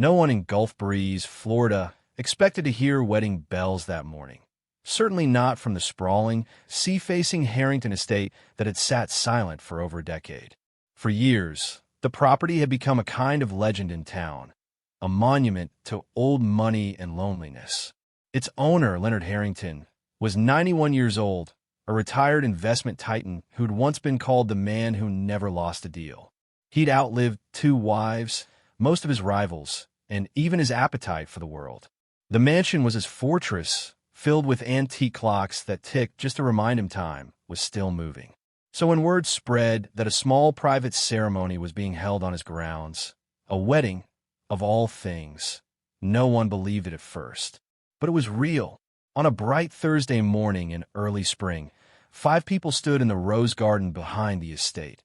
No one in Gulf Breeze, Florida, expected to hear wedding bells that morning. Certainly not from the sprawling, sea-facing Harrington estate that had sat silent for over a decade. For years, the property had become a kind of legend in town, a monument to old money and loneliness. Its owner, Leonard Harrington, was 91 years old, a retired investment titan who'd once been called the man who never lost a deal. He'd outlived 2 wives, most of his rivals, and even his appetite for the world. The mansion was his fortress, filled with antique clocks that ticked just to remind him time was still moving. So when word spread that a small private ceremony was being held on his grounds, a wedding, of all things, no one believed it at first. But it was real. On a bright Thursday morning in early spring, 5 people stood in the rose garden behind the estate.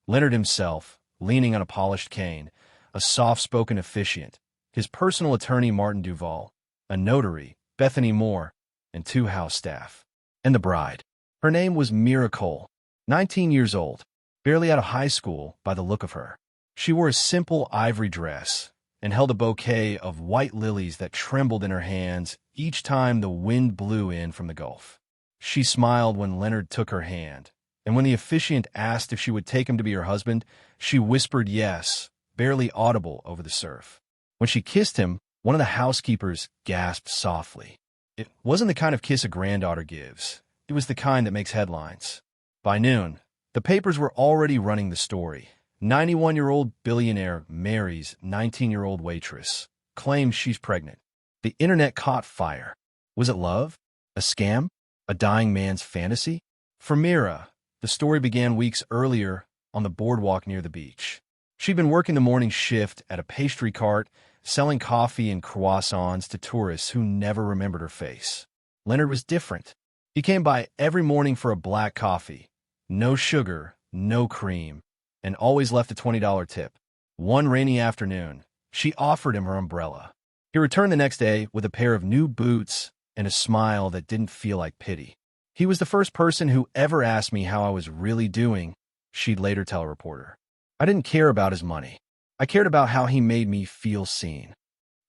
Leonard himself, leaning on a polished cane, a soft-spoken officiant, his personal attorney Martin Duval, a notary, Bethany Moore, and 2 house staff. And the bride. Her name was Mira Cole, 19 years old, barely out of high school by the look of her. She wore a simple ivory dress and held a bouquet of white lilies that trembled in her hands each time the wind blew in from the Gulf. She smiled when Leonard took her hand, and when the officiant asked if she would take him to be her husband, she whispered yes, barely audible over the surf. When she kissed him, one of the housekeepers gasped softly. It wasn't the kind of kiss a granddaughter gives. It was the kind that makes headlines. By noon, the papers were already running the story. 91-year-old billionaire Marries 19-year-old waitress, claims she's pregnant. The internet caught fire. Was it love? A scam? A dying man's fantasy? For Mira, the story began weeks earlier on the boardwalk near the beach. She'd been working the morning shift at a pastry cart, selling coffee and croissants to tourists who never remembered her face. Leonard was different. He came by every morning for a black coffee. No sugar, no cream, and always left a $20 tip. One rainy afternoon, she offered him her umbrella. He returned the next day with a pair of new boots and a smile that didn't feel like pity. He was the first person who ever asked me how I was really doing, she'd later tell a reporter. I didn't care about his money. I cared about how he made me feel seen.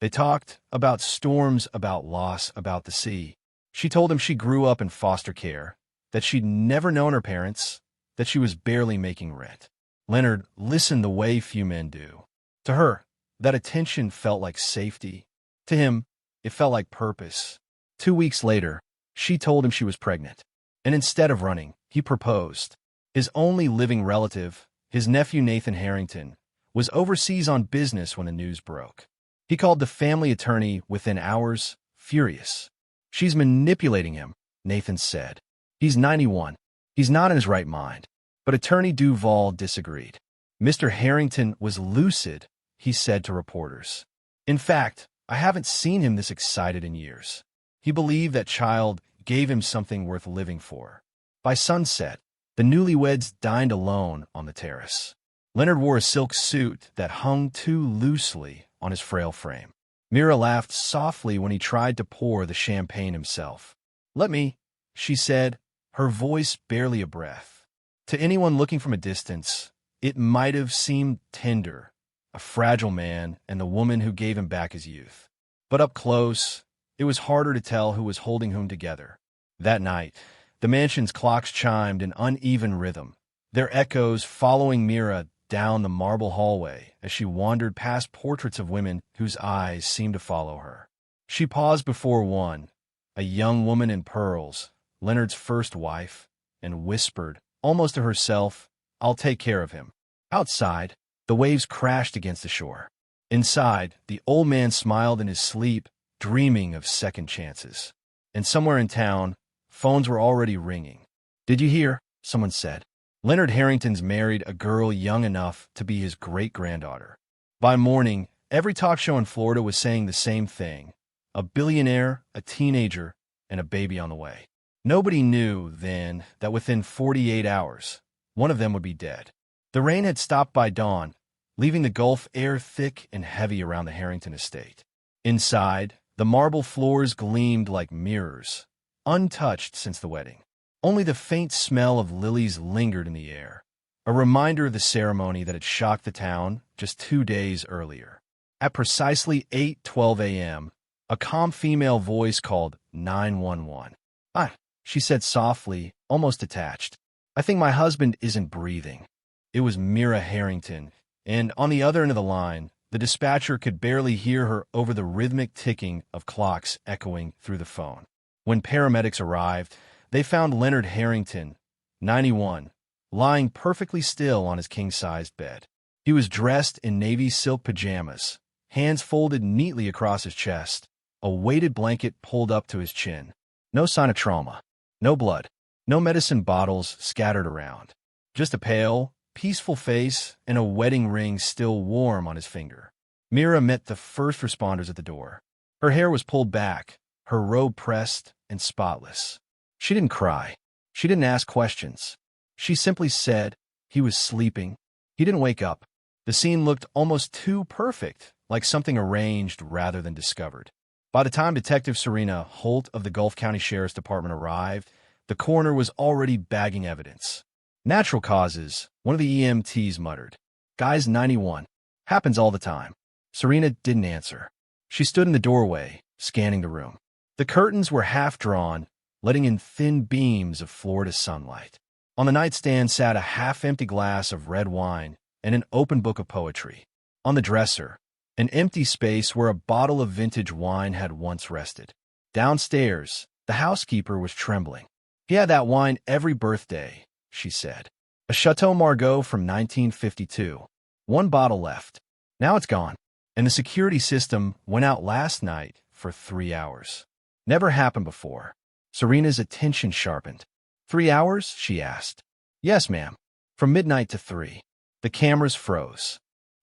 They talked about storms, about loss, about the sea. She told him she grew up in foster care, that she'd never known her parents, that she was barely making rent. Leonard listened the way few men do. To her, that attention felt like safety. To him, it felt like purpose. 2 weeks later, she told him she was pregnant. And instead of running, he proposed. His only living relative, his nephew Nathan Harrington, was overseas on business when the news broke. He called the family attorney within hours, furious. She's manipulating him, Nathan said. He's 91. He's not in his right mind. But Attorney Duval disagreed. Mr. Harrington was lucid, he said to reporters. In fact, I haven't seen him this excited in years. He believed that child gave him something worth living for. By sunset, the newlyweds dined alone on the terrace. Leonard wore a silk suit that hung too loosely on his frail frame. Mira laughed softly when he tried to pour the champagne himself. "Let me," she said, her voice barely a breath. To anyone looking from a distance, it might have seemed tender, a fragile man and the woman who gave him back his youth. But up close, it was harder to tell who was holding whom together. That night, the mansion's clocks chimed in uneven rhythm, their echoes following Mira down the marble hallway as she wandered past portraits of women whose eyes seemed to follow her. She paused before one, a young woman in pearls, Leonard's first wife, and whispered, almost to herself, "I'll take care of him." Outside, the waves crashed against the shore. Inside, the old man smiled in his sleep, dreaming of second chances. And somewhere in town, phones were already ringing. "Did you hear?" someone said. Leonard Harrington's married a girl young enough to be his great-granddaughter. By morning, every talk show in Florida was saying the same thing: a billionaire, a teenager, and a baby on the way. Nobody knew then that within 48 hours, one of them would be dead. The rain had stopped by dawn, leaving the Gulf air thick and heavy around the Harrington estate. Inside, the marble floors gleamed like mirrors, untouched since the wedding. Only the faint smell of lilies lingered in the air, a reminder of the ceremony that had shocked the town just 2 days earlier. At precisely 8:12 a.m., a calm female voice called 911. "Hi," she said softly, almost detached. "I think my husband isn't breathing." It was Mira Harrington, and on the other end of the line, the dispatcher could barely hear her over the rhythmic ticking of clocks echoing through the phone. When paramedics arrived, they found Leonard Harrington, 91, lying perfectly still on his king-sized bed. He was dressed in navy silk pajamas, hands folded neatly across his chest, a weighted blanket pulled up to his chin. No sign of trauma, no blood, no medicine bottles scattered around. Just a pale, peaceful face and a wedding ring still warm on his finger. Mira met the first responders at the door. Her hair was pulled back, her robe pressed and spotless. She didn't cry. She didn't ask questions. She simply said, "He was sleeping. He didn't wake up." The scene looked almost too perfect, like something arranged rather than discovered. By the time Detective Serena Holt of the Gulf County Sheriff's Department arrived, the coroner was already bagging evidence. "Natural causes," one of the EMTs muttered. "Guy's 91. Happens all the time." Serena didn't answer. She stood in the doorway, scanning the room. The curtains were half drawn, letting in thin beams of Florida sunlight. On the nightstand sat a half-empty glass of red wine and an open book of poetry. On the dresser, an empty space where a bottle of vintage wine had once rested. Downstairs, the housekeeper was trembling. "He had that wine every birthday," she said. "A Chateau Margaux from 1952. One bottle left. Now it's gone. And the security system went out last night for 3 hours. Never happened before." Serena's attention sharpened. "3 hours?" she asked. "Yes, ma'am. From midnight to 3. The cameras froze.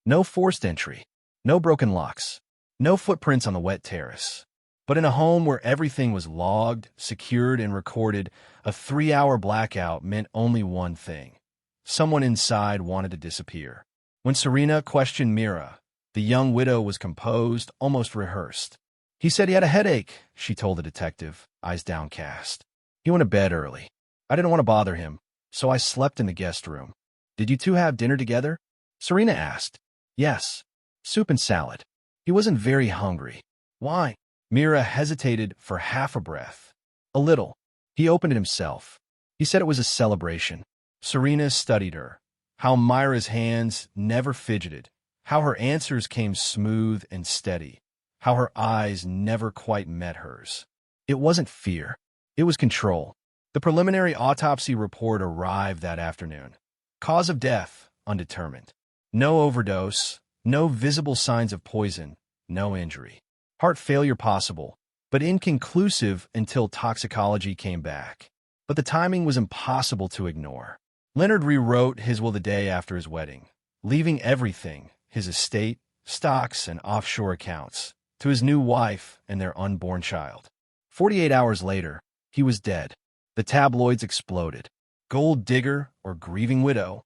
No forced entry. No broken locks. No footprints on the wet terrace. But in a home where everything was logged, secured, and recorded, a 3-hour blackout meant only one thing. Someone inside wanted to disappear." When Serena questioned Mira, the young widow was composed, almost rehearsed. "He said he had a headache," she told the detective, eyes downcast. "He went to bed early. I didn't want to bother him, so I slept in the guest room." "Did you two have dinner together?" Serena asked. "Yes. Soup and salad. He wasn't very hungry." "Why?" Mira hesitated for half a breath. "A little. He opened it himself. He said it was a celebration." Serena studied her. How Myra's hands never fidgeted. How her answers came smooth and steady. How her eyes never quite met hers. It wasn't fear. It was control. The preliminary autopsy report arrived that afternoon. Cause of death, undetermined. No overdose, no visible signs of poison, no injury. Heart failure possible, but inconclusive until toxicology came back. But the timing was impossible to ignore. Leonard rewrote his will the day after his wedding, leaving everything, his estate, stocks, and offshore accounts, to his new wife and their unborn child. 48 hours later, he was dead. The tabloids exploded. Gold digger or grieving widow.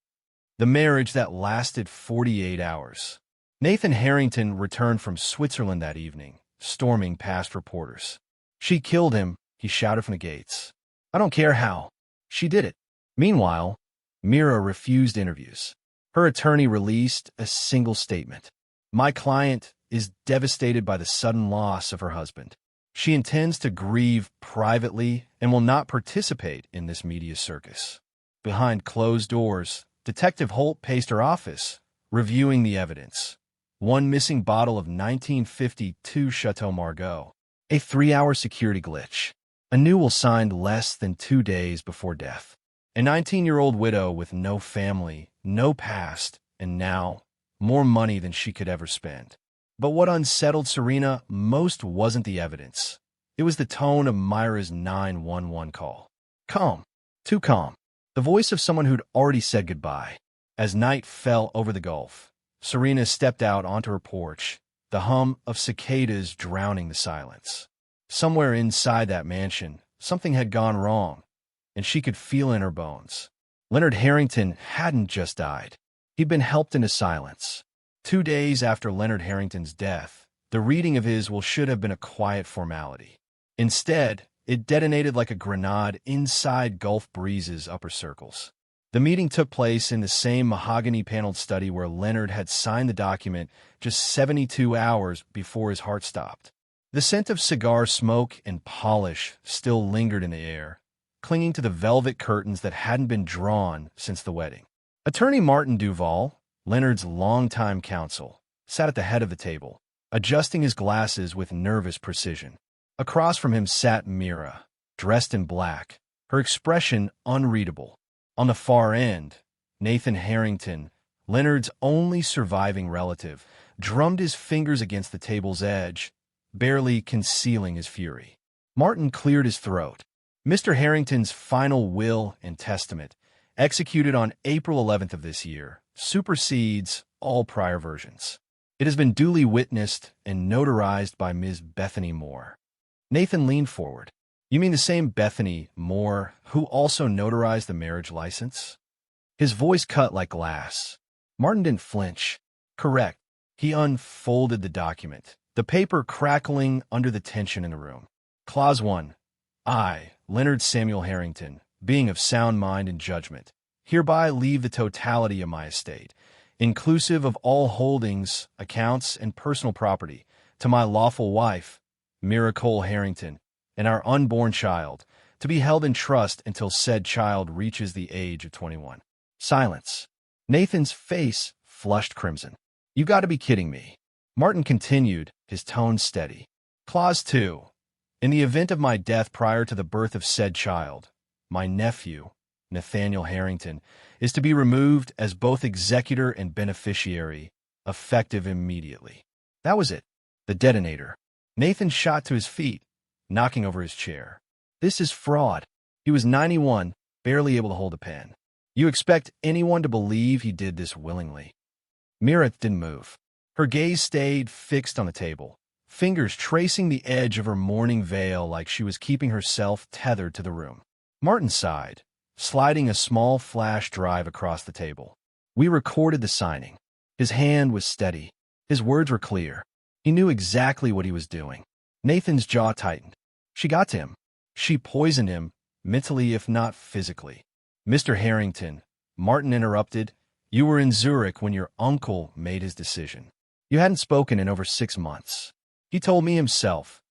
The marriage that lasted 48 hours. Nathan Harrington returned from Switzerland that evening, storming past reporters. "She killed him," he shouted from the gates. "I don't care how. She did it." Meanwhile, Mira refused interviews. Her attorney released a single statement. "My client is devastated by the sudden loss of her husband. She intends to grieve privately and will not participate in this media circus." Behind closed doors, Detective Holt paced her office, reviewing the evidence. One missing bottle of 1952 Chateau Margaux. A 3-hour security glitch. A new will signed less than 2 days before death. A 19-year-old widow with no family, no past, and now more money than she could ever spend. But what unsettled Serena most wasn't the evidence. It was the tone of Myra's 911 call. Calm. Too calm. The voice of someone who'd already said goodbye. As night fell over the Gulf, Serena stepped out onto her porch, the hum of cicadas drowning the silence. Somewhere inside that mansion, something had gone wrong, and she could feel in her bones. Leonard Harrington hadn't just died. He'd been helped into silence. 2 days after Leonard Harrington's death, the reading of his will should have been a quiet formality. Instead, it detonated like a grenade inside Gulf Breeze's upper circles. The meeting took place in the same mahogany-paneled study where Leonard had signed the document just 72 hours before his heart stopped. The scent of cigar smoke and polish still lingered in the air, clinging to the velvet curtains that hadn't been drawn since the wedding. Attorney Martin Duval, Leonard's longtime counsel, sat at the head of the table, adjusting his glasses with nervous precision. Across from him sat Mira, dressed in black, her expression unreadable. On the far end, Nathan Harrington, Leonard's only surviving relative, drummed his fingers against the table's edge, barely concealing his fury. Martin cleared his throat. Mr. Harrington's final will and testament, executed on April 11th of this year, supersedes all prior versions. It has been duly witnessed and notarized by Ms. Bethany Moore. Nathan leaned forward. You mean the same Bethany Moore who also notarized the marriage license? His voice cut like glass. Martin didn't flinch. Correct. He unfolded the document, the paper crackling under the tension in the room. Clause 1. I, Leonard Samuel Harrington, being of sound mind and judgment, hereby leave the totality of my estate, inclusive of all holdings, accounts, and personal property, to my lawful wife, Mira Cole Harrington, and our unborn child, to be held in trust until said child reaches the age of 21. Silence. Nathan's face flushed crimson. You've got to be kidding me. Martin continued, his tone steady. Clause 2. In the event of my death prior to the birth of said child, my nephew, Nathaniel Harrington, is to be removed as both executor and beneficiary, effective immediately. That was it. The detonator. Nathan shot to his feet, knocking over his chair. This is fraud. He was 91, barely able to hold a pen. You expect anyone to believe he did this willingly? Mira didn't move. Her gaze stayed fixed on the table, fingers tracing the edge of her mourning veil like she was keeping herself tethered to the room. Martin sighed, sliding a small flash drive across the table. We recorded the signing. His hand was steady. His words were clear. He knew exactly what he was doing. Nathan's jaw tightened. She got to him. She poisoned him, mentally if not physically. Mr. Harrington, Martin interrupted, you were in Zurich when your uncle made his decision. You hadn't spoken in over 6 months. He told me himself.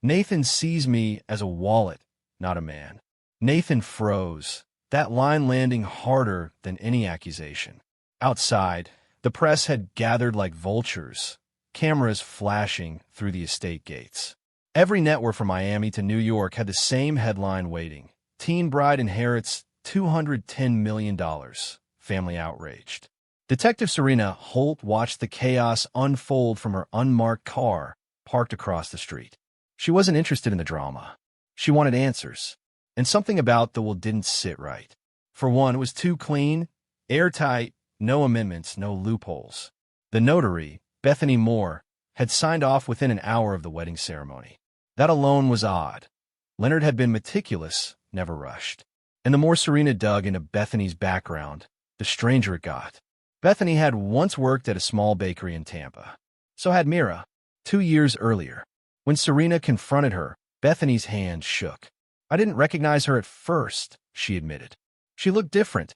Nathan sees me as a wallet, not a man. Nathan froze, that line landing harder than any accusation. Outside, the press had gathered like vultures, cameras flashing through the estate gates. Every network from Miami to New York had the same headline waiting. Teen bride inherits $210 million. Family outraged. Detective Serena Holt watched the chaos unfold from her unmarked car parked across the street. She wasn't interested in the drama. She wanted answers. And something about the will didn't sit right. For one, it was too clean, airtight, no amendments, no loopholes. The notary, Bethany Moore, had signed off within an hour of the wedding ceremony. That alone was odd. Leonard had been meticulous, never rushed. And the more Serena dug into Bethany's background, the stranger it got. Bethany had once worked at a small bakery in Tampa. So had Mira, 2 years earlier. When Serena confronted her, Bethany's hand shook. I didn't recognize her at first, she admitted. She looked different,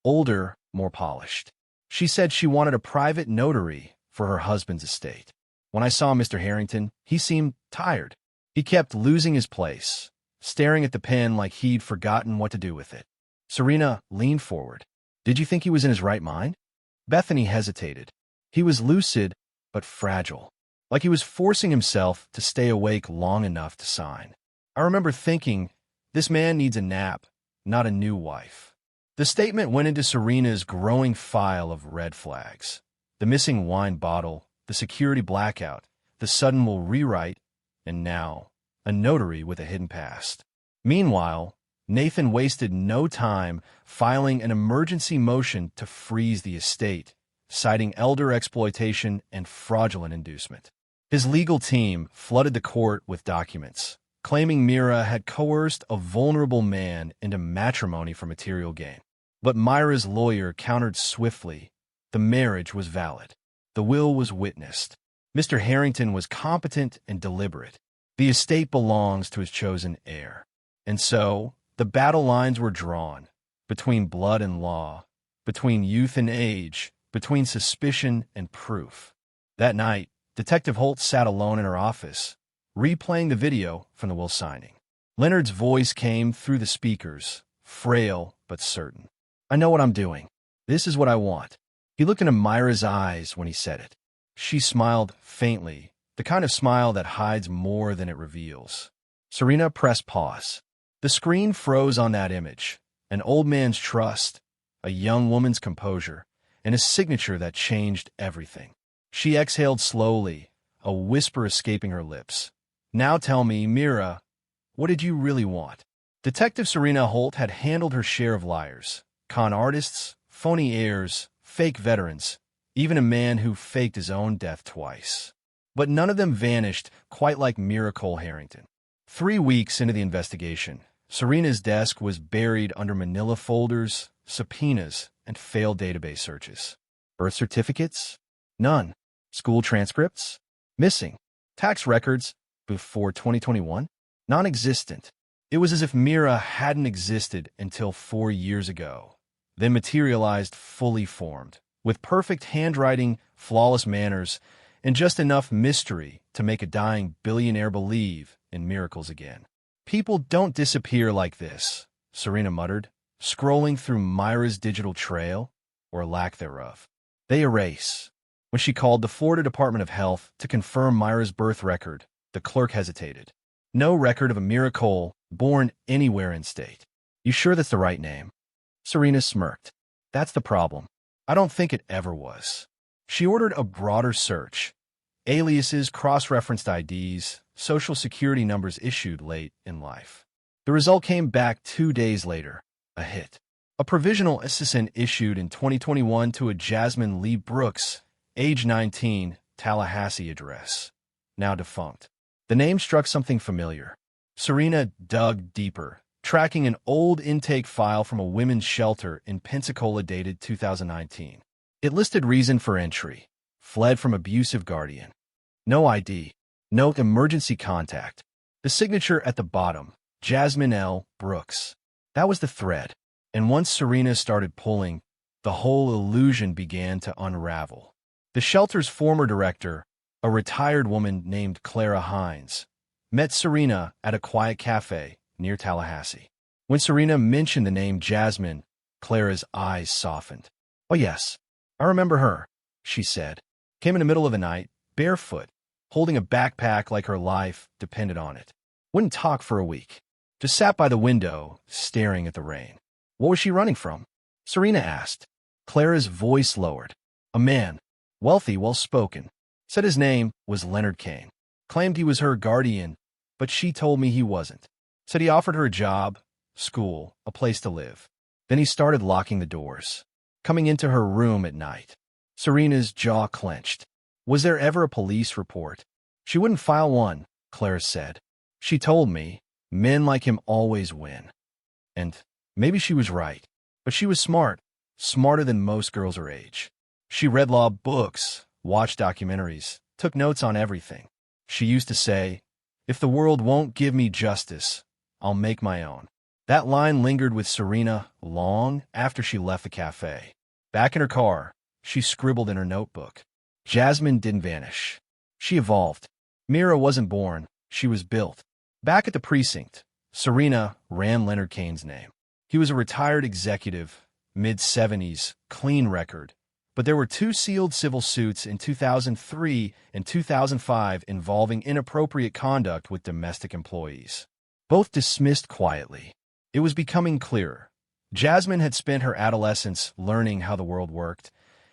older, more polished. She said she wanted a private notary for her husband's estate. When I saw Mr. Harrington, he seemed tired. He kept losing his place, staring at the pen like he'd forgotten what to do with it. Serena leaned forward. Did you think he was in his right mind? Bethany hesitated. He was lucid, but fragile, like he was forcing himself to stay awake long enough to sign. I remember thinking, this man needs a nap, not a new wife. The statement went into Serena's growing file of red flags. The missing wine bottle, the security blackout, the sudden will rewrite, and now, a notary with a hidden past. Meanwhile, Nathan wasted no time filing an emergency motion to freeze the estate, citing elder exploitation and fraudulent inducement. His legal team flooded the court with documents, claiming Mira had coerced a vulnerable man into matrimony for material gain. But Myra's lawyer countered swiftly. The marriage was valid. The will was witnessed. Mr. Harrington was competent and deliberate. The estate belongs to his chosen heir. And so, the battle lines were drawn between blood and law, between youth and age, between suspicion and proof. That night, Detective Holt sat alone in her office, replaying the video from the will signing. Leonard's voice came through the speakers, frail but certain. "I know what I'm doing. This is what I want." He looked into Myra's eyes when he said it. She smiled faintly, the kind of smile that hides more than it reveals. Serena pressed pause. The screen froze on that image, an old man's trust, a young woman's composure, and a signature that changed everything. She exhaled slowly, a whisper escaping her lips. "Now tell me, Mira, what did you really want?" Detective Serena Holt had handled her share of liars, con artists, phony heirs, fake veterans, even a man who faked his own death twice. But none of them vanished quite like Mira Cole Harrington. 3 weeks into the investigation, Serena's desk was buried under manila folders, subpoenas, and failed database searches. Birth certificates? None. School transcripts? Missing. Tax records? Before 2021? Non-existent. It was as if Mira hadn't existed until 4 years ago, then materialized fully formed, with perfect handwriting, flawless manners, and just enough mystery to make a dying billionaire believe in miracles again. "People don't disappear like this," Serena muttered, scrolling through Myra's digital trail, or lack thereof. "They erase." When she called the Florida Department of Health to confirm Myra's birth record, the clerk hesitated. "No record of a Mira Cole born anywhere in state." "You sure that's the right name?" Serena smirked. "That's the problem. I don't think it ever was." She ordered a broader search. Aliases, cross-referenced IDs, social security numbers issued late in life. The result came back 2 days later. A hit. A provisional assistant issued in 2021 to a Jasmine Lee Brooks, age 19, Tallahassee address. Now defunct. The name struck something familiar. Serena dug deeper, tracking an old intake file from a women's shelter in Pensacola dated 2019. It listed reason for entry. Fled from abusive guardian. No ID. No emergency contact. The signature at the bottom, Jasmine L. Brooks. That was the thread. And once Serena started pulling, the whole illusion began to unravel. The shelter's former director, a retired woman named Clara Hines, met Serena at a quiet cafe near Tallahassee. When Serena mentioned the name Jasmine, Clara's eyes softened. "Oh yes, I remember her," she said. "Came in the middle of the night, barefoot, holding a backpack like her life depended on it. Wouldn't talk for a week. Just sat by the window, staring at the rain." "What was she running from?" Serena asked. Clara's voice lowered. "A man, wealthy, well-spoken. Said his name was Leonard Kane. Claimed he was her guardian, but she told me he wasn't. Said he offered her a job, school, a place to live. Then he started locking the doors, coming into her room at night." Serena's jaw clenched. "Was there ever a police report?" "She wouldn't file one," Clara said. "She told me, men like him always win." And maybe she was right, but she was smart, smarter than most girls her age. She read law books, watched documentaries, took notes on everything. She used to say, "If the world won't give me justice, I'll make my own." That line lingered with Serena long after she left the cafe. Back in her car, she scribbled in her notebook. Jasmine didn't vanish. She evolved. Mira wasn't born, she was built. Back at the precinct, Serena ran Leonard Kane's name. He was a retired executive, mid-70s, clean record. But there were 2 sealed civil suits in 2003 and 2005 involving inappropriate conduct with domestic employees. Both dismissed quietly. It was becoming clearer. Jasmine had spent her adolescence learning how the world worked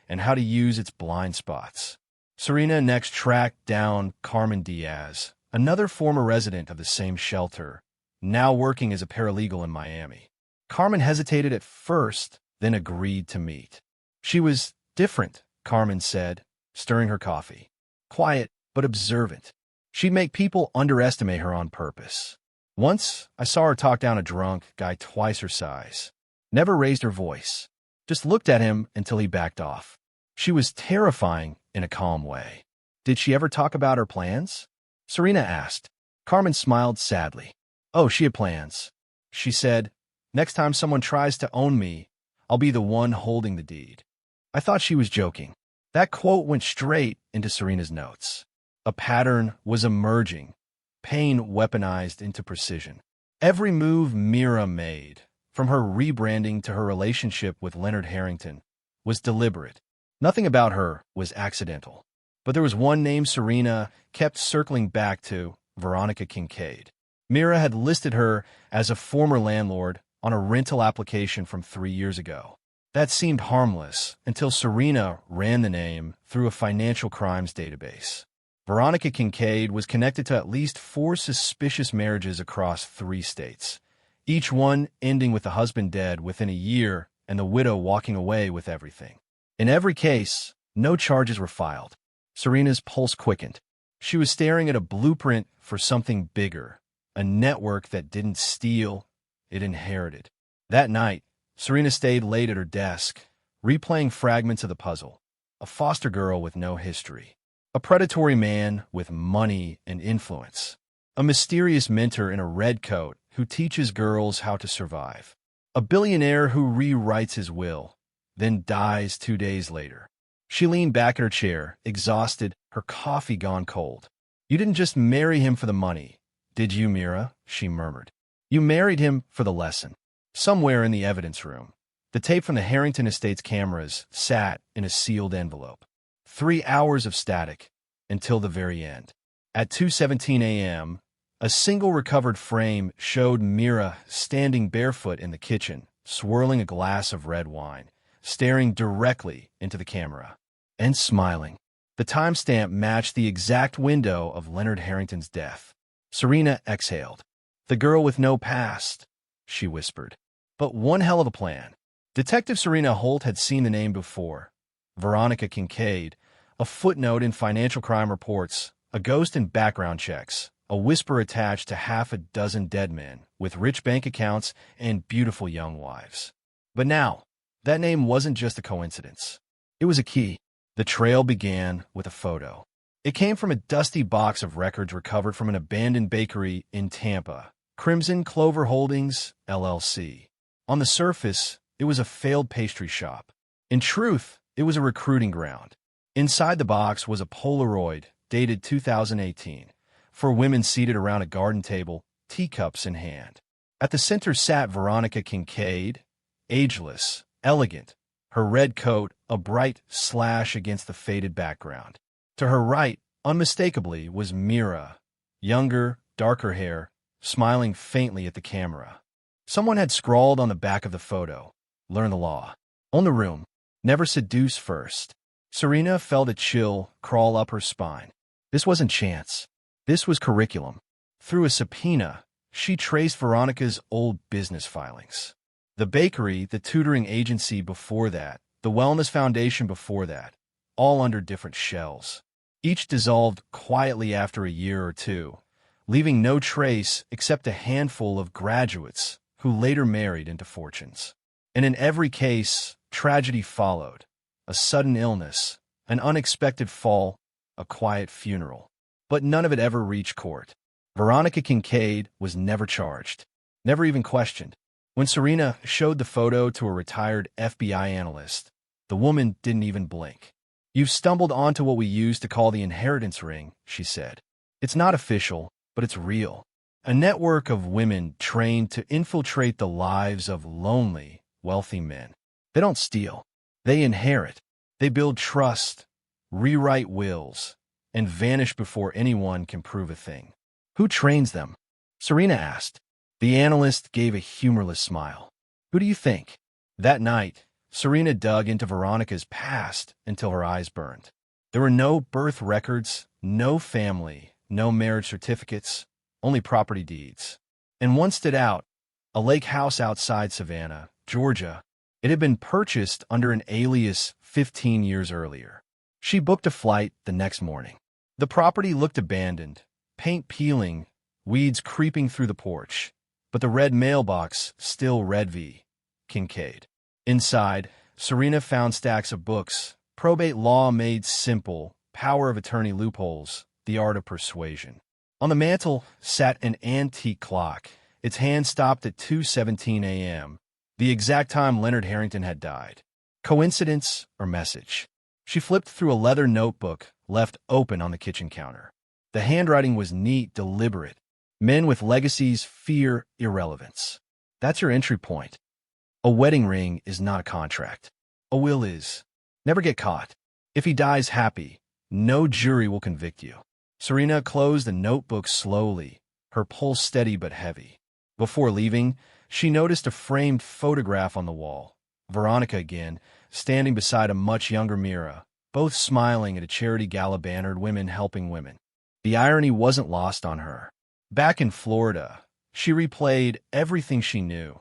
and how to use its blind spots. Serena next tracked down Carmen Diaz, another former resident of the same shelter, now working as a paralegal in Miami. Carmen hesitated at first, then agreed to meet. She was different, Carmen said, stirring her coffee. Quiet, but observant. She'd make people underestimate her on purpose. Once, I saw her talk down a drunk guy twice her size. Never raised her voice. Just looked at him until he backed off. She was terrifying in a calm way. Did she ever talk about her plans? Serena asked. Carmen smiled sadly. Oh, she had plans. She said, Next time someone tries to own me, I'll be the one holding the deed." I thought she was joking. That quote went straight into Serena's notes. A pattern was emerging, pain weaponized into precision. Every move Mira made, from her rebranding to her relationship with Leonard Harrington, was deliberate. Nothing about her was accidental. But there was one name Serena kept circling back to: Veronica Kincaid. Mira had listed her as a former landlord on a rental application from 3 years ago. That seemed harmless until Serena ran the name through a financial crimes database. Veronica Kincaid was connected to at least 4 suspicious marriages across 3 states, each one ending with the husband dead within a year and the widow walking away with everything. In every case, no charges were filed. Serena's pulse quickened. She was staring at a blueprint for something bigger, a network that didn't steal, it inherited. That night, Serena stayed late at her desk, replaying fragments of the puzzle. A foster girl with no history. A predatory man with money and influence. A mysterious mentor in a red coat who teaches girls how to survive. A billionaire who rewrites his will, then dies 2 days later. She leaned back in her chair, exhausted, her coffee gone cold. "You didn't just marry him for the money, did you, Mira?" she murmured. "You married him for the lesson." Somewhere in the evidence room, the tape from the Harrington Estate's cameras sat in a sealed envelope. 3 hours of static, until the very end. At 2:17 a.m., a single recovered frame showed Mira standing barefoot in the kitchen, swirling a glass of red wine, staring directly into the camera, and smiling. The timestamp matched the exact window of Leonard Harrington's death. Serena exhaled. "The girl with no past," she whispered. "But one hell of a plan." Detective Serena Holt had seen the name before. Veronica Kincaid, a footnote in financial crime reports, a ghost in background checks, a whisper attached to half a dozen dead men with rich bank accounts and beautiful young wives. But now, that name wasn't just a coincidence. It was a key. The trail began with a photo. It came from a dusty box of records recovered from an abandoned bakery in Tampa, Crimson Clover Holdings, LLC. On the surface, it was a failed pastry shop. In truth, it was a recruiting ground. Inside the box was a Polaroid, dated 2018, for women seated around a garden table, teacups in hand. At the center sat Veronica Kincaid, ageless, elegant, her red coat a bright slash against the faded background. To her right, unmistakably, was Mira, younger, darker hair, smiling faintly at the camera. Someone had scrawled on the back of the photo, "Learn the law. Own the room. Never seduce first." Serena felt a chill crawl up her spine. This wasn't chance. This was curriculum. Through a subpoena, she traced Veronica's old business filings. The bakery, the tutoring agency before that, the wellness foundation before that, all under different shells. Each dissolved quietly after a year or two, leaving no trace except a handful of graduates who later married into fortunes. And in every case, tragedy followed. A sudden illness, an unexpected fall, a quiet funeral. But none of it ever reached court. Veronica Kincaid was never charged, never even questioned. When Serena showed the photo to a retired FBI analyst, the woman didn't even blink. "You've stumbled onto what we used to call the inheritance ring," she said. "It's not official, but it's real. A network of women trained to infiltrate the lives of lonely, wealthy men. They don't steal. They inherit. They build trust, rewrite wills, and vanish before anyone can prove a thing." "Who trains them?" Serena asked. The analyst gave a humorless smile. "Who do you think?" That night, Serena dug into Veronica's past until her eyes burned. There were no birth records, no family, no marriage certificates, only property deeds. And one stood out, a lake house outside Savannah, Georgia. It had been purchased under an alias 15 years earlier. She booked a flight the next morning. The property looked abandoned, paint peeling, weeds creeping through the porch, but the red mailbox still read V. Kincaid. Inside, Serena found stacks of books, probate law made simple, power of attorney loopholes, the art of persuasion. On the mantel sat an antique clock, Its hand stopped at 2:17 a.m., the exact time Leonard Harrington had died. Coincidence or message? She flipped through a leather notebook left open on the kitchen counter. The handwriting was neat, deliberate. Men with legacies fear irrelevance. That's your entry point. A wedding ring is not a contract. A will is. Never get caught. If he dies happy, no jury will convict you. Serena closed the notebook slowly, her pulse steady but heavy. Before leaving, she noticed a framed photograph on the wall. Veronica again, standing beside a much younger Mira, both smiling at a charity gala bannered Women Helping Women. The irony wasn't lost on her. Back in Florida, she replayed everything she knew.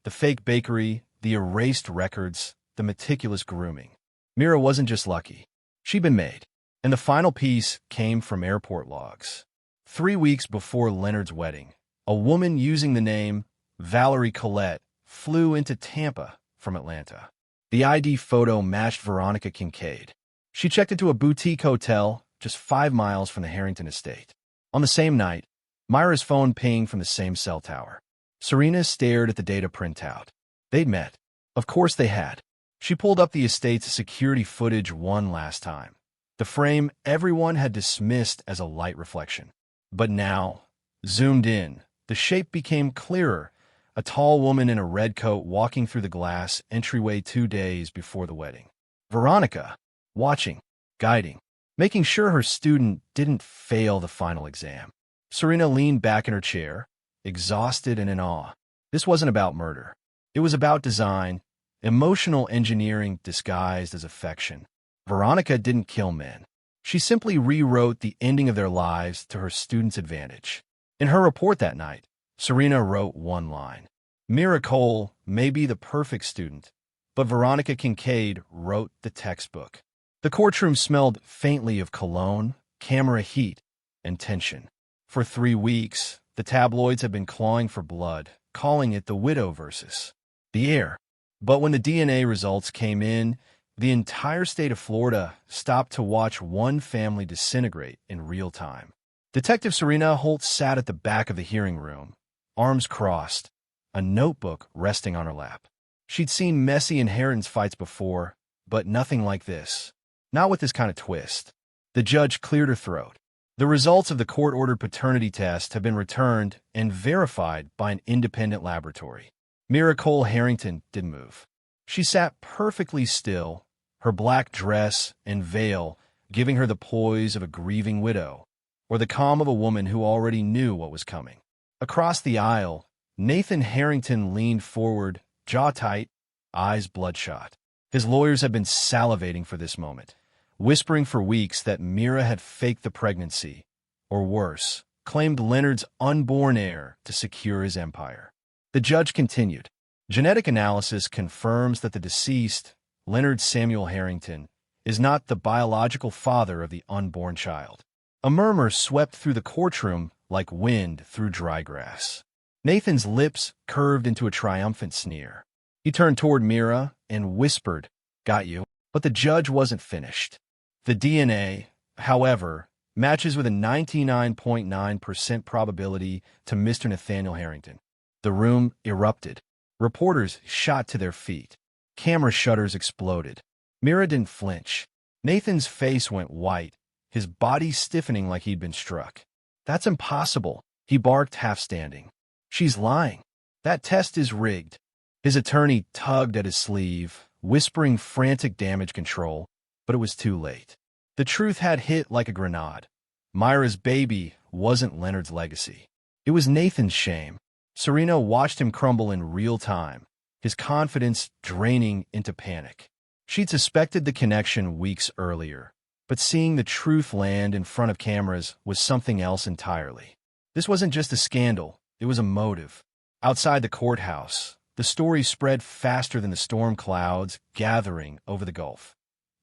The fake bakery, the erased records, the meticulous grooming. Mira wasn't just lucky. She'd been made. And the final piece came from airport logs. 3 weeks before Leonard's wedding, a woman using the name Valerie Collette flew into Tampa from Atlanta. The ID photo matched Veronica Kincaid. She checked into a boutique hotel just 5 miles from the Harrington estate. On the same night, Myra's phone pinged from the same cell tower. Serena stared at the data printout. They'd met. Of course they had. She pulled up the estate's security footage one last time. The frame everyone had dismissed as a light reflection. But now, zoomed in, the shape became clearer. A tall woman in a red coat walking through the glass entryway 2 days before the wedding. Veronica, watching, guiding, making sure her student didn't fail the final exam. Serena leaned back in her chair, exhausted and in awe. This wasn't about murder. It was about design, emotional engineering disguised as affection. Veronica didn't kill men. She simply rewrote the ending of their lives to her students' advantage. In her report that night, Serena wrote one line. Mira Cole may be the perfect student, but Veronica Kincaid wrote the textbook. The courtroom smelled faintly of cologne, camera heat, and tension. For 3 weeks, the tabloids had been clawing for blood, calling it the widow versus the heir. But when the DNA results came in, the entire state of Florida stopped to watch one family disintegrate in real time. Detective Serena Holt sat at the back of the hearing room, arms crossed, a notebook resting on her lap. She'd seen messy inheritance fights before, but nothing like this. Not with this kind of twist. The judge cleared her throat. The results of the court-ordered paternity test have been returned and verified by an independent laboratory. Mira Cole Harrington didn't move. She sat perfectly still, her black dress and veil giving her the poise of a grieving widow, or the calm of a woman who already knew what was coming. Across the aisle, Nathan Harrington leaned forward, jaw tight, eyes bloodshot. His lawyers had been salivating for this moment, whispering for weeks that Mira had faked the pregnancy, or worse, claimed Leonard's unborn heir to secure his empire. The judge continued. Genetic analysis confirms that the deceased, Leonard Samuel Harrington, is not the biological father of the unborn child. A murmur swept through the courtroom like wind through dry grass. Nathan's lips curved into a triumphant sneer. He turned toward Mira and whispered, "Got you." But the judge wasn't finished. The DNA, however, matches with a 99.9% probability to Mr. Nathaniel Harrington. The room erupted. Reporters shot to their feet. Camera shutters exploded. Mira didn't flinch. Nathan's face went white, his body stiffening like he'd been struck. "That's impossible," he barked, half-standing. "She's lying. That test is rigged." His attorney tugged at his sleeve, whispering frantic damage control, but it was too late. The truth had hit like a grenade. Myra's baby wasn't Leonard's legacy. It was Nathan's shame. Serena watched him crumble in real time, his confidence draining into panic. She'd suspected the connection weeks earlier, but seeing the truth land in front of cameras was something else entirely. This wasn't just a scandal, it was a motive. Outside the courthouse, the story spread faster than the storm clouds gathering over the Gulf.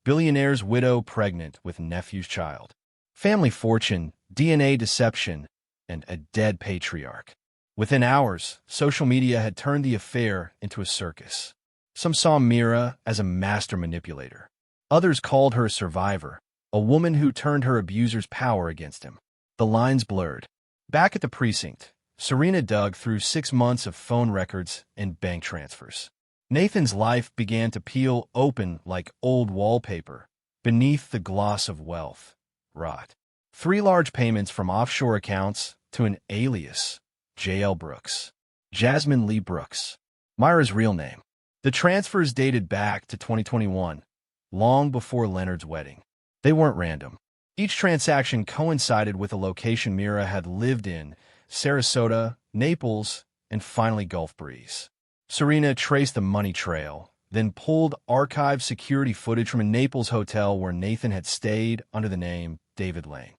Billionaire's widow pregnant with nephew's child. Family fortune, DNA deception, and a dead patriarch. Within hours, social media had turned the affair into a circus. Some saw Mira as a master manipulator. Others called her a survivor, a woman who turned her abuser's power against him. The lines blurred. Back at the precinct, Serena dug through 6 months of phone records and bank transfers. Nathan's life began to peel open like old wallpaper beneath the gloss of wealth. Rot. 3 large payments from offshore accounts to an alias, J.L. Brooks. Jasmine Lee Brooks. Myra's real name. The transfers dated back to 2021, long before Leonard's wedding. They weren't random. Each transaction coincided with a location Myra had lived in: Sarasota, Naples, and finally Gulf Breeze. Serena traced the money trail, then pulled archived security footage from a Naples hotel where Nathan had stayed under the name David Lane.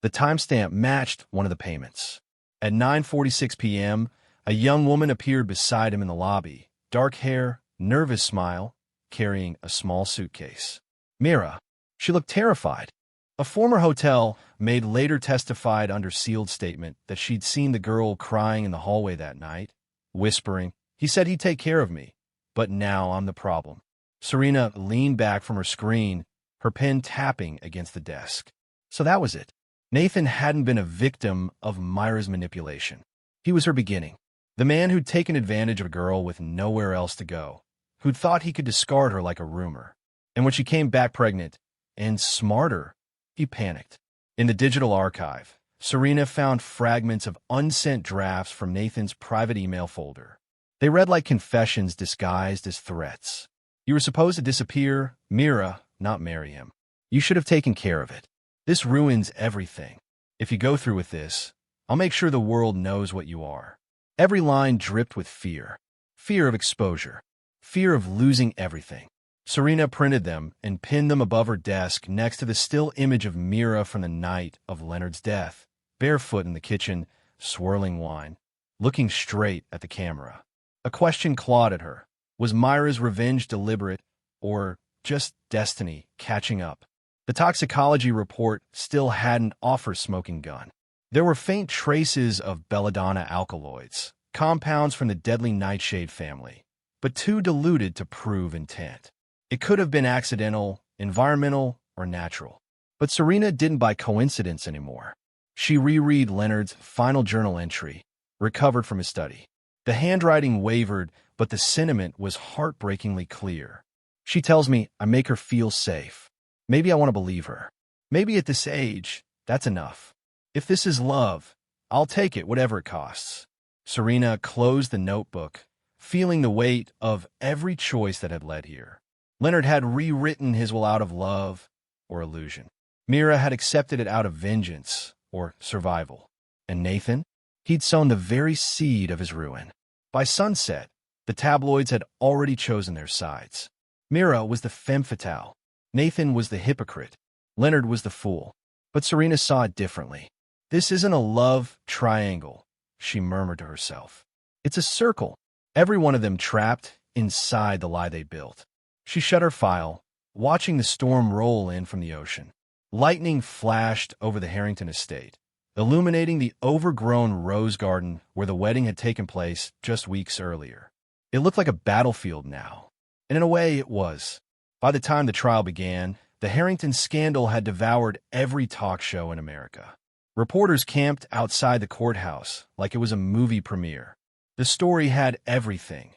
The timestamp matched one of the payments. At 9:46 p.m., a young woman appeared beside him in the lobby, dark hair, nervous smile, carrying a small suitcase. Myra. She looked terrified. A former hotel maid later testified under sealed statement that she'd seen the girl crying in the hallway that night, whispering, "He said he'd take care of me, but now I'm the problem." Serena leaned back from her screen, her pen tapping against the desk. So that was it. Nathan hadn't been a victim of Myra's manipulation. He was her beginning. The man who'd taken advantage of a girl with nowhere else to go, who'd thought he could discard her like a rumor. And when she came back pregnant, and smarter, he panicked. In the digital archive, Serena found fragments of unsent drafts from Nathan's private email folder. They read like confessions disguised as threats. "You were supposed to disappear, Myra, not marry him. You should have taken care of it. This ruins everything. If you go through with this, I'll make sure the world knows what you are." Every line dripped with fear. Fear of exposure. Fear of losing everything. Serena printed them and pinned them above her desk next to the still image of Myra from the night of Leonard's death, barefoot in the kitchen, swirling wine, looking straight at the camera. A question clawed at her. Was Myra's revenge deliberate, or just destiny catching up? The toxicology report still hadn't offered smoking gun. There were faint traces of belladonna alkaloids, compounds from the deadly nightshade family, but too diluted to prove intent. It could have been accidental, environmental, or natural. But Serena didn't buy coincidence anymore. She reread Leonard's final journal entry, recovered from his study. The handwriting wavered, but the sentiment was heartbreakingly clear. "She tells me I make her feel safe. Maybe I want to believe her. Maybe at this age, that's enough. If this is love, I'll take it, whatever it costs." Serena closed the notebook, feeling the weight of every choice that had led here. Leonard had rewritten his will out of love or illusion. Myra had accepted it out of vengeance or survival. And Nathan? He'd sown the very seed of his ruin. By sunset, the tabloids had already chosen their sides. Myra was the femme fatale. Nathan was the hypocrite. Leonard was the fool. But Serena saw it differently. "This isn't a love triangle," she murmured to herself. "It's a circle, every one of them trapped inside the lie they built." She shut her file, watching the storm roll in from the ocean. Lightning flashed over the Harrington estate, illuminating the overgrown rose garden where the wedding had taken place just weeks earlier. It looked like a battlefield now, and in a way it was. By the time the trial began, the Harrington scandal had devoured every talk show in America. Reporters camped outside the courthouse like it was a movie premiere. The story had everything: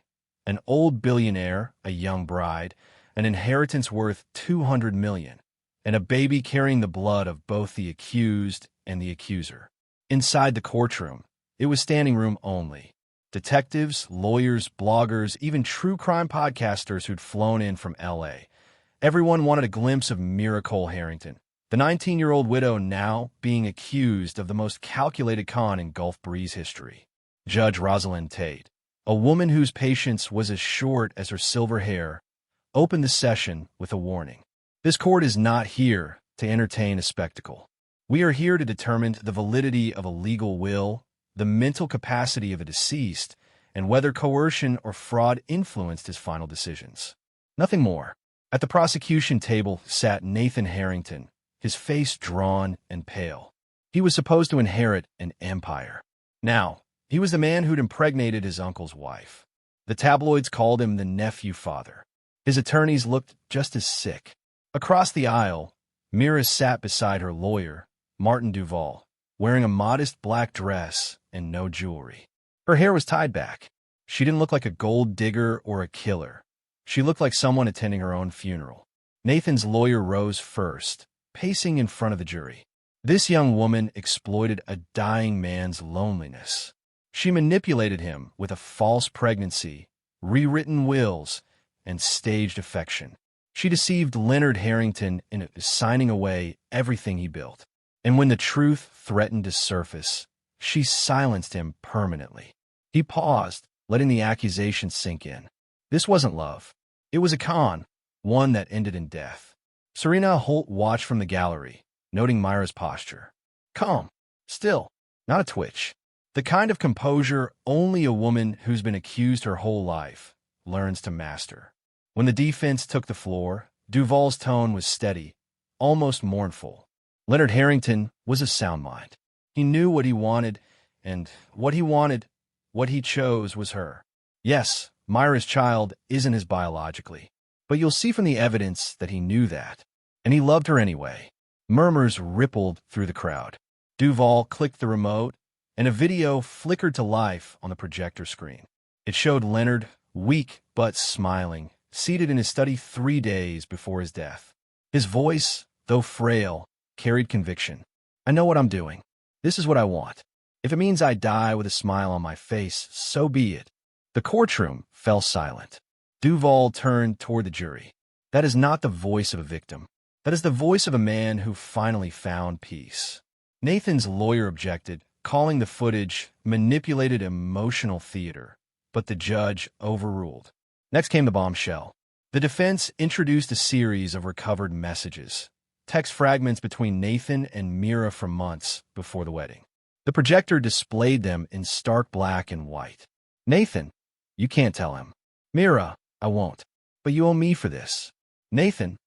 an old billionaire, a young bride, an inheritance worth $200 million, and a baby carrying the blood of both the accused and the accuser. Inside the courtroom, it was standing room only. Detectives, lawyers, bloggers, even true crime podcasters who'd flown in from L.A. Everyone wanted a glimpse of Myra Cole Harrington, the 19-year-old widow now being accused of the most calculated con in Gulf Breeze history. Judge Rosalind Tate, a woman whose patience was as short as her silver hair, opened the session with a warning. "This court is not here to entertain a spectacle. We are here to determine the validity of a legal will, the mental capacity of a deceased, and whether coercion or fraud influenced his final decisions. Nothing more." At the prosecution table sat Nathan Harrington, his face drawn and pale. He was supposed to inherit an empire. Now, he was the man who'd impregnated his uncle's wife. The tabloids called him the nephew father. His attorneys looked just as sick. Across the aisle, Myra sat beside her lawyer, Martin Duval, wearing a modest black dress and no jewelry. Her hair was tied back. She didn't look like a gold digger or a killer. She looked like someone attending her own funeral. Nathan's lawyer rose first, pacing in front of the jury. This young woman exploited a dying man's loneliness. She manipulated him with a false pregnancy, rewritten wills, and staged affection. She deceived Leonard Harrington into signing away everything he built. And when the truth threatened to surface, she silenced him permanently. He paused, letting the accusation sink in. This wasn't love. It was a con, one that ended in death. Serena Holt watched from the gallery, noting Myra's posture. Calm, still, not a twitch. The kind of composure only a woman who's been accused her whole life learns to master. When the defense took the floor, Duvall's tone was steady, almost mournful. Leonard Harrington was a sound mind. He knew what he wanted, and what he chose was her. Yes, Myra's child isn't his biologically, but you'll see from the evidence that he knew that, and he loved her anyway. Murmurs rippled through the crowd. Duvall clicked the remote, and a video flickered to life on the projector screen. It showed Leonard, weak but smiling, seated in his study 3 days before his death. His voice, though frail, carried conviction. I know what I'm doing. This is what I want. If it means I die with a smile on my face, so be it. The courtroom fell silent. Duvall turned toward the jury. That is not the voice of a victim. That is the voice of a man who finally found peace. Nathan's lawyer objected, calling the footage manipulated emotional theater, but the judge overruled. Next came the bombshell. The defense introduced a series of recovered messages, text fragments between Nathan and Mira from months before the wedding. The projector displayed them in stark black and white. Nathan, you can't tell him. Mira, I won't. But you owe me for this. Nathan,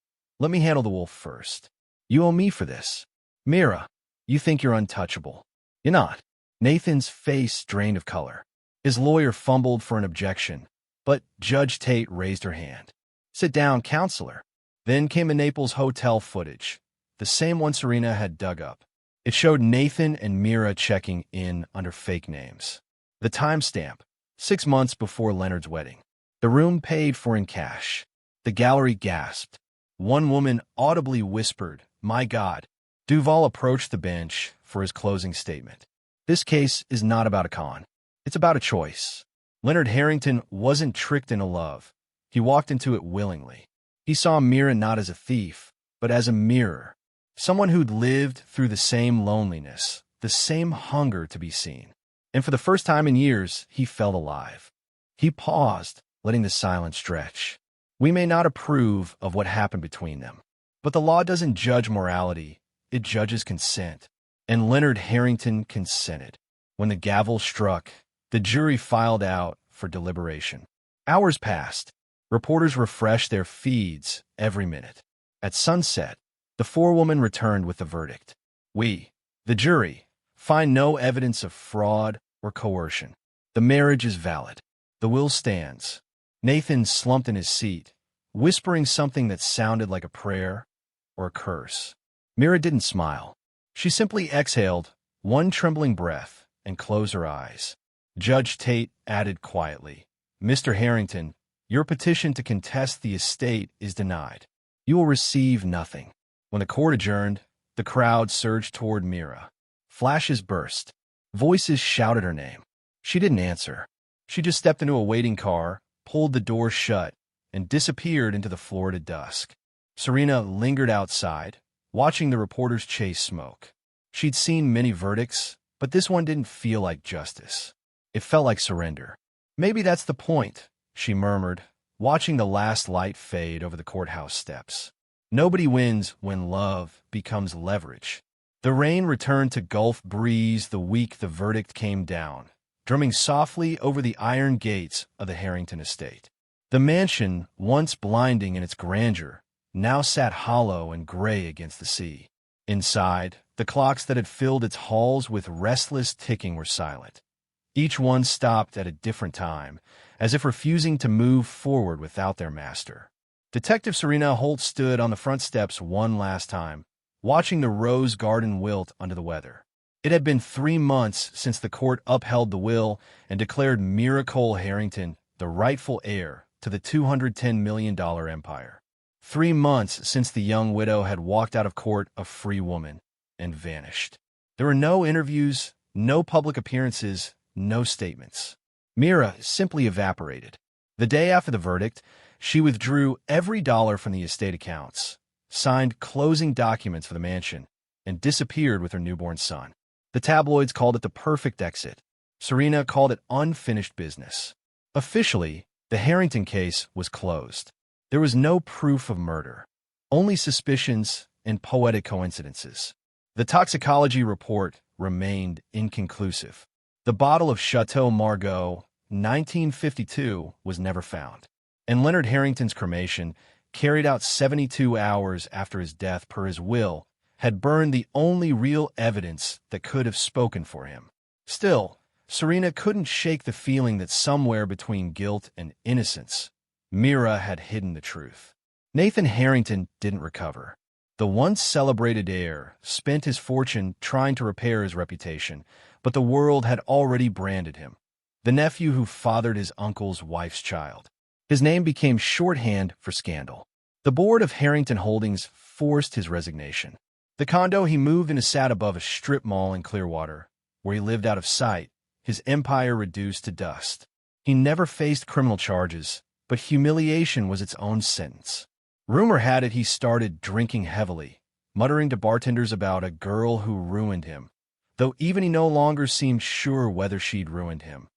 let me handle the wolf first. You owe me for this. Mira, you think you're untouchable. You're not. Nathan's face drained of color. His lawyer fumbled for an objection, but Judge Tate raised her hand. Sit down, counselor. Then came the Naples hotel footage, the same one Serena had dug up. It showed Nathan and Mira checking in under fake names. The timestamp, 6 months before Leonard's wedding. The room paid for in cash. The gallery gasped. One woman audibly whispered, "My God." Duvall approached the bench for his closing statement. This case is not about a con. It's about a choice. Leonard Harrington wasn't tricked into love. He walked into it willingly. He saw Mira not as a thief, but as a mirror. Someone who'd lived through the same loneliness, the same hunger to be seen. And for the first time in years, he felt alive. He paused, letting the silence stretch. We may not approve of what happened between them, but the law doesn't judge morality, it judges consent. And Leonard Harrington consented. When the gavel struck, the jury filed out for deliberation. Hours passed. Reporters refreshed their feeds every minute. At sunset, the forewoman returned with the verdict. We, the jury, find no evidence of fraud or coercion. The marriage is valid. The will stands. Nathan slumped in his seat, whispering something that sounded like a prayer or a curse. Mira didn't smile. She simply exhaled one trembling breath and closed her eyes. Judge Tate added quietly, "Mr. Harrington, your petition to contest the estate is denied. You will receive nothing." When the court adjourned, the crowd surged toward Mira. Flashes burst. Voices shouted her name. She didn't answer. She just stepped into a waiting car, pulled the door shut, and disappeared into the Florida dusk. Serena lingered outside, watching the reporters chase smoke. She'd seen many verdicts, but this one didn't feel like justice. It felt like surrender. Maybe that's the point, she murmured, watching the last light fade over the courthouse steps. Nobody wins when love becomes leverage. The rain returned to Gulf breeze the week the verdict came down, drumming softly over the iron gates of the Harrington estate. The mansion, once blinding in its grandeur, now sat hollow and gray against the sea. Inside, the clocks that had filled its halls with restless ticking were silent. Each one stopped at a different time, as if refusing to move forward without their master. Detective Serena Holt stood on the front steps one last time, watching the rose garden wilt under the weather. It had been 3 months since the court upheld the will and declared Nicole Harrington the rightful heir to the $210 million empire. 3 months since the young widow had walked out of court a free woman and vanished. There were no interviews, no public appearances, no statements. Mira simply evaporated. The day after the verdict, she withdrew every dollar from the estate accounts, signed closing documents for the mansion, and disappeared with her newborn son. The tabloids called it the perfect exit. Serena called it unfinished business. Officially, the Harrington case was closed. There was no proof of murder, only suspicions and poetic coincidences. The toxicology report remained inconclusive. The bottle of Chateau Margaux, 1952, was never found, and Leonard Harrington's cremation, carried out 72 hours after his death per his will, had burned the only real evidence that could have spoken for him. Still, Serena couldn't shake the feeling that somewhere between guilt and innocence, Mira had hidden the truth. Nathan Harrington didn't recover. The once celebrated heir spent his fortune trying to repair his reputation, but the world had already branded him the nephew who fathered his uncle's wife's child. His name became shorthand for scandal. The board of Harrington Holdings forced his resignation. The condo he moved into sat above a strip mall in Clearwater, where he lived out of sight, his empire reduced to dust. He never faced criminal charges, but humiliation was its own sentence. Rumor had it he started drinking heavily, muttering to bartenders about a girl who ruined him, though even he no longer seemed sure whether she'd ruined him,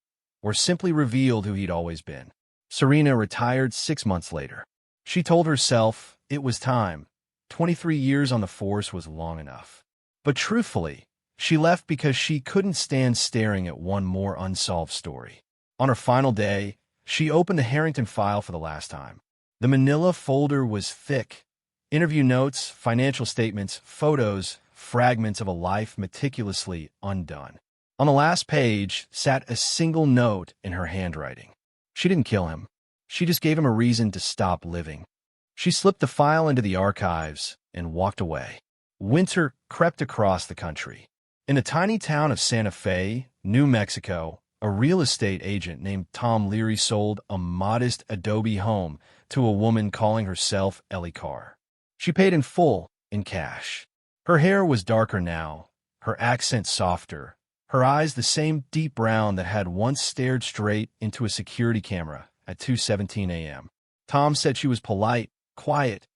or simply revealed who he'd always been. Serena retired 6 months later. She told herself it was time. 23 years on the force was long enough. But truthfully, she left because she couldn't stand staring at one more unsolved story. On her final day, she opened the Harrington file for the last time. The manila folder was thick. Interview notes, financial statements, photos, fragments of a life meticulously undone. On the last page sat a single note in her handwriting. She didn't kill him. She just gave him a reason to stop living. She slipped the file into the archives and walked away. Winter crept across the country. In the tiny town of Santa Fe, New Mexico, a real estate agent named Tom Leary sold a modest adobe home to a woman calling herself Ellie Carr. She paid in full, in cash. Her hair was darker now, her accent softer, her eyes the same deep brown that had once stared straight into a security camera at 2:17 a.m. Tom said she was polite, quiet,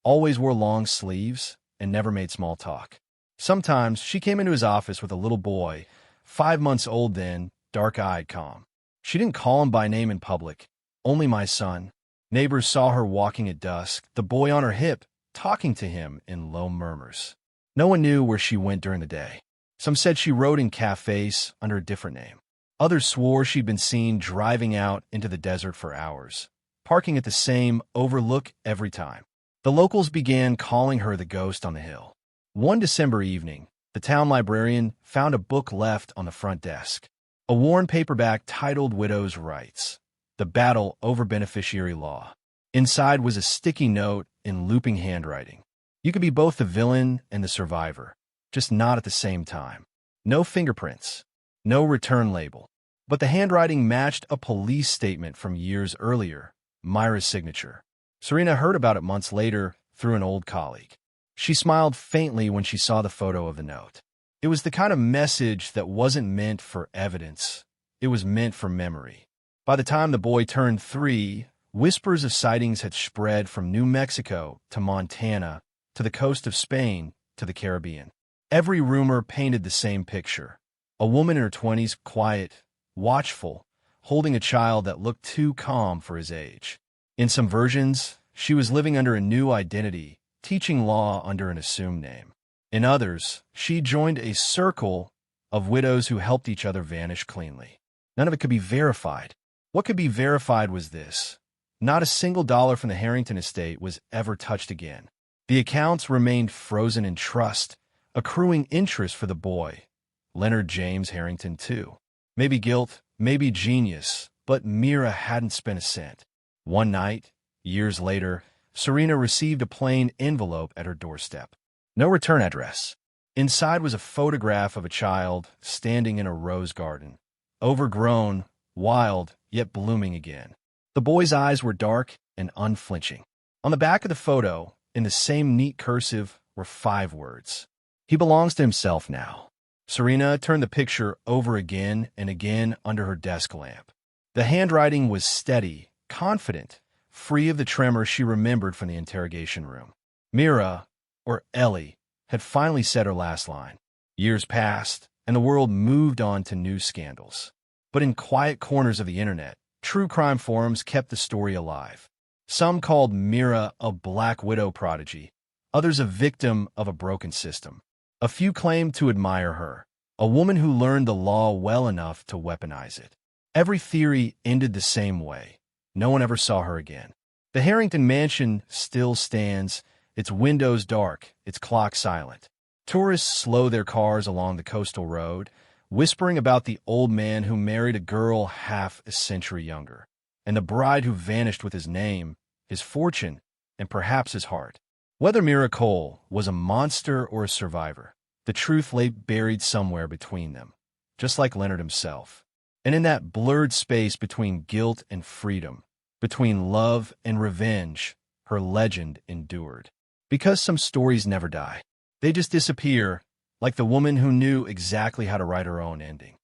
always wore long sleeves, and never made small talk. Sometimes she came into his office with a little boy, 5 months old then, dark-eyed, calm. She didn't call him by name in public, only my son. Neighbors saw her walking at dusk, the boy on her hip, talking to him in low murmurs. No one knew where she went during the day. Some said she rode in cafes under a different name. Others swore she'd been seen driving out into the desert for hours, parking at the same overlook every time. The locals began calling her the ghost on the hill. One December evening, the town librarian found a book left on the front desk. A worn paperback titled Widow's Rights: The Battle Over Beneficiary Law. Inside was a sticky note in looping handwriting. You could be both the villain and the survivor, just not at the same time. No fingerprints, no return label. But the handwriting matched a police statement from years earlier, Myra's signature. Serena heard about it months later through an old colleague. She smiled faintly when she saw the photo of the note. It was the kind of message that wasn't meant for evidence. It was meant for memory. By the time the boy turned 3, whispers of sightings had spread from New Mexico to Montana to the coast of Spain to the Caribbean. Every rumor painted the same picture. A woman in her 20s, quiet, watchful, holding a child that looked too calm for his age. In some versions, she was living under a new identity, teaching law under an assumed name. In others, she joined a circle of widows who helped each other vanish cleanly. None of it could be verified. What could be verified was this: not a single dollar from the Harrington estate was ever touched again. The accounts remained frozen in trust, accruing interest for the boy, Leonard James Harrington, too. Maybe guilt, maybe genius, but Mira hadn't spent a cent. One night, years later, Serena received a plain envelope at her doorstep. No return address, Inside was a photograph of a child standing in a rose garden, overgrown, wild, yet blooming again. The boy's eyes were dark and unflinching. On the back of the photo, in the same neat cursive, were 5 words. He belongs to himself now. Serena turned the picture over again and again under her desk lamp. The handwriting was steady, confident, free of the tremor she remembered from the interrogation room. Mira, or Ellie, had finally said her last line. Years passed, and the world moved on to new scandals. But in quiet corners of the internet, true crime forums kept the story alive. Some called Mira a Black Widow prodigy, others a victim of a broken system. A few claimed to admire her, a woman who learned the law well enough to weaponize it. Every theory ended the same way. No one ever saw her again. The Harrington mansion still stands, its windows dark, its clock silent. Tourists slow their cars along the coastal road, whispering about the old man who married a girl half a century younger, and the bride who vanished with his name, his fortune, and perhaps his heart. Whether Mira Cole was a monster or a survivor, the truth lay buried somewhere between them, just like Leonard himself. And in that blurred space between guilt and freedom, between love and revenge, her legend endured. Because some stories never die. They just disappear, like the woman who knew exactly how to write her own ending.